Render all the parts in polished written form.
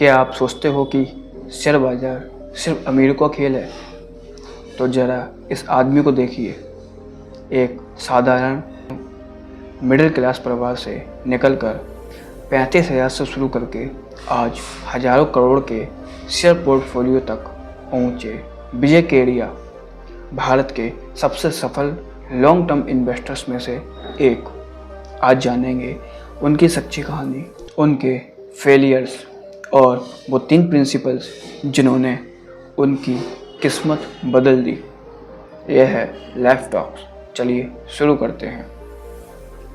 क्या आप सोचते हो कि शेयर बाज़ार सिर्फ अमीरों का खेल है? तो ज़रा इस आदमी को देखिए। एक साधारण मिडिल क्लास परिवार से निकलकर 35,000 से शुरू करके आज हज़ारों करोड़ के शेयर पोर्टफोलियो तक पहुँचे विजय केडिया भारत के सबसे सफल लॉन्ग टर्म इन्वेस्टर्स में से एक। आज जानेंगे उनकी सच्ची कहानी, उनके फेलियर्स और वो 3 प्रिंसिपल्स जिन्होंने उनकी किस्मत बदल दी। यह है लाइफ टॉक्स। चलिए शुरू करते हैं।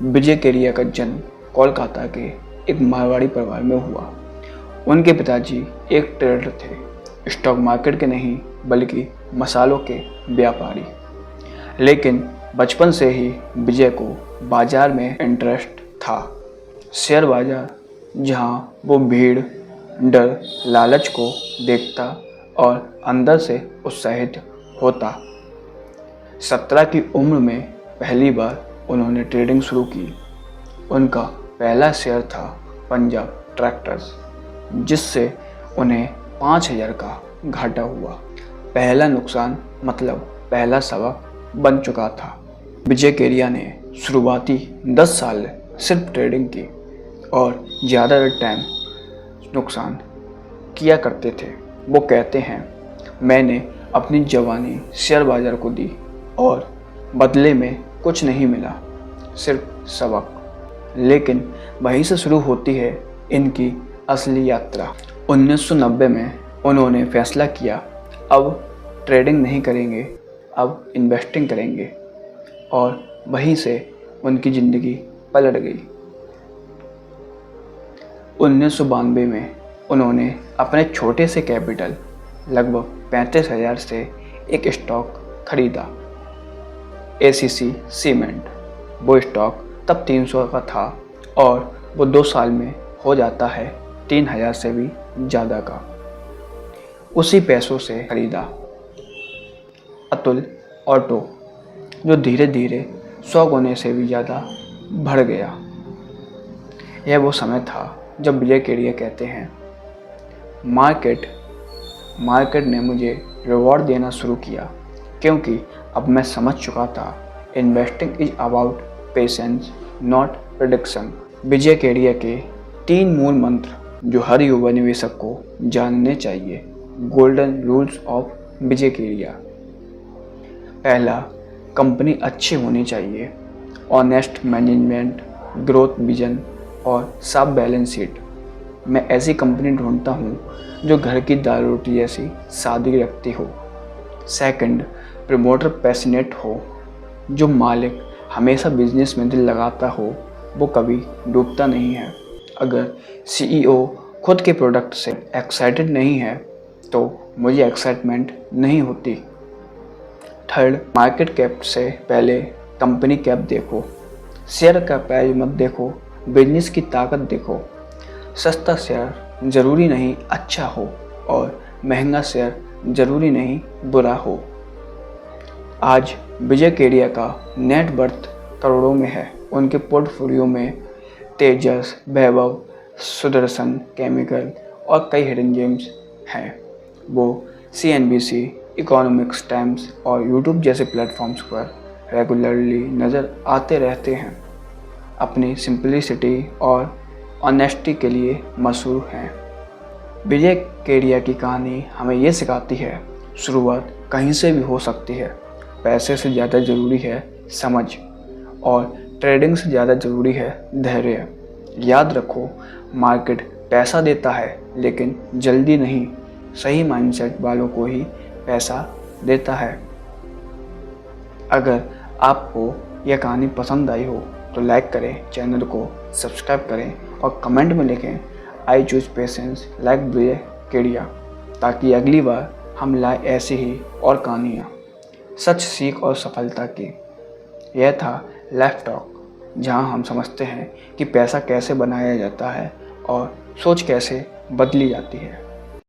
विजय केडिया का जन्म कोलकाता के एक मारवाड़ी परिवार में हुआ। उनके पिताजी एक ट्रेडर थे, स्टॉक मार्केट के नहीं बल्कि मसालों के व्यापारी। लेकिन बचपन से ही विजय को बाजार में इंटरेस्ट था। शेयर बाजार जहां वो भीड़, डर, लालच को देखता और अंदर से उत्साहित होता। 17 की उम्र में पहली बार उन्होंने ट्रेडिंग शुरू की। उनका पहला शेयर था पंजाब ट्रैक्टर्स, जिससे उन्हें 5,000 का घाटा हुआ। पहला नुकसान मतलब पहला सबक बन चुका था। विजय केडिया ने शुरुआती 10 साल सिर्फ ट्रेडिंग की और ज़्यादातर टाइम नुकसान किया करते थे। वो कहते हैं, मैंने अपनी जवानी शेयर बाजार को दी और बदले में कुछ नहीं मिला, सिर्फ सबक। लेकिन वहीं से शुरू होती है इनकी असली यात्रा। 1990 में उन्होंने फैसला किया, अब ट्रेडिंग नहीं करेंगे, अब इन्वेस्टिंग करेंगे, और वहीं से उनकी ज़िंदगी पलट गई। 1992 में उन्होंने अपने छोटे से कैपिटल लगभग 35,000 से एक स्टॉक खरीदा, ACC सीमेंट। वो स्टॉक तब 300 का था और वो 2 साल में हो जाता है 3,000 से भी ज़्यादा का। उसी पैसों से खरीदा अतुल ऑटो, जो धीरे धीरे 100 गुने से भी ज़्यादा बढ़ गया। यह वो समय था जब विजय केडिया कहते हैं, मार्केट ने मुझे रिवॉर्ड देना शुरू किया, क्योंकि अब मैं समझ चुका था investing is about patience not prediction. Vijay Kedia के 3 मूल मंत्र जो हर युवा निवेशक को जानने चाहिए। गोल्डन रूल्स ऑफ विजय केडिया। पहला, कंपनी अच्छी होनी चाहिए, ऑनेस्ट मैनेजमेंट, ग्रोथ विजन और साफ बैलेंस शीट। मैं ऐसी कंपनी ढूंढता हूँ जो घर की दाल रोटी जैसी सादगी रखती हो। सेकंड, प्रमोटर पैशनेट हो, जो मालिक हमेशा बिजनेस में दिल लगाता हो, वो कभी डूबता नहीं है। अगर CEO खुद के प्रोडक्ट से एक्साइटेड नहीं है तो मुझे एक्साइटमेंट नहीं होती। थर्ड, मार्केट कैप से पहले कंपनी कैप देखो, शेयर का प्राइस मत देखो, बिजनेस की ताकत देखो। सस्ता शेयर ज़रूरी नहीं अच्छा हो और महंगा शेयर ज़रूरी नहीं बुरा हो। आज विजय केडिया का नेट वर्थ करोड़ों में है। उनके पोर्टफोलियो में तेजस, वैभव, सुदर्शन केमिकल और कई हिडन जेम्स हैं। वो CNBC, इकोनॉमिक्स टाइम्स और यूट्यूब जैसे प्लेटफॉर्म्स पर रेगुलरली नज़र आते रहते हैं। अपनी सिंपलिसिटी और ऑनेस्टी के लिए मशहूर हैं। विजय केडिया की कहानी हमें ये सिखाती है, शुरुआत कहीं से भी हो सकती है। पैसे से ज़्यादा ज़रूरी है समझ, और ट्रेडिंग से ज़्यादा ज़रूरी है धैर्य। याद रखो, मार्केट पैसा देता है लेकिन जल्दी नहीं, सही माइंडसेट वालों को ही पैसा देता है। अगर आपको यह कहानी पसंद आई हो तो लाइक करें, चैनल को सब्सक्राइब करें और कमेंट में लिखें, आई चूज पेशेंस लाइक विजय केडिया, ताकि अगली बार हम लाए ऐसी ही और कहानियाँ सच, सीख और सफलता की। यह था लाइफ टॉक, जहाँ हम समझते हैं कि पैसा कैसे बनाया जाता है और सोच कैसे बदली जाती है।